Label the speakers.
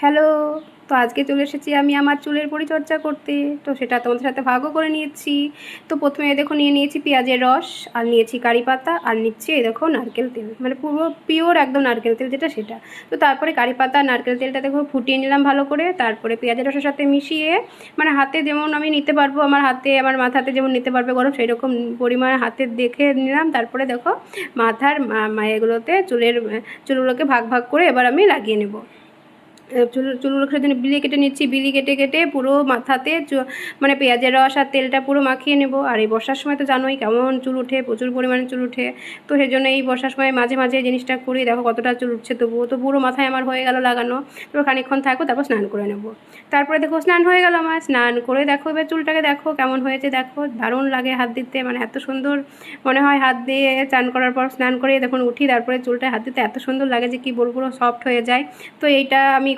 Speaker 1: Hello. তো আজকে চলে এসেছি আমি আমার চুলের পরিচর্যা করতে। তো সেটা তোমাদের সাথে ভাগও করে নিয়েছি। তো প্রথমে দেখো নিয়ে নিয়েছি পেঁয়াজের রস, আর নিয়েছি কারি পাতা, আর নিচ্ছি এই দেখো নারকেল তেল, মানে পুরো পিওর একদম নারকেল তেল যেটা সেটা। তো তারপরে কারি পাতা নারকেল তেলটা দেখো ফুটিয়ে নিলাম ভালো করে, তারপরে পেঁয়াজের রসের সাথে মিশিয়ে, মানে হাতে যেমন আমি নিতে পারবো, আমার হাতে আমার মাথাতে যেমন নিতে পারবে গরম সেই রকম পরিমাণে হাতে দেখে নিলাম। তারপরে দেখো মাথার এগুলোতে চুলগুলোকে ভাগ ভাগ করে এবার আমি লাগিয়ে নেব। চুলগুলোকে সেদিন বিলি কেটে নিচ্ছি, বিলি কেটে কেটে পুরো মাথাতে মানে পেঁয়াজের রস আর তেলটা পুরো মাখিয়ে নেব। আর এই বর্ষার সময় তো জানোই কেমন চুল ওঠে, প্রচুর পরিমাণে চুল ওঠে। তো সেই জন্য এই বর্ষার সময় মাঝে মাঝে এই জিনিসটা করি। দেখো কতটা চুল উঠছে, তবুও তো পুরো মাথায় আমার হয়ে গেল লাগানো। তো খানিকক্ষণ থাকবো, তারপর স্নান করে নেব। তারপরে দেখো স্নান হয়ে গেল আমার, স্নান করে দেখো এবার চুলটাকে দেখো কেমন হয়েছে, দেখো দারুণ লাগে হাত দিতে, মানে এত সুন্দর মনে হয় হাত দিয়ে চান করার পর স্নান করে দেখুন উঠি, তারপরে চুলটা হাত দিতে এত সুন্দর লাগে যে কি বলবো, পুরো সফট হয়ে যায়। তো এইটা আমি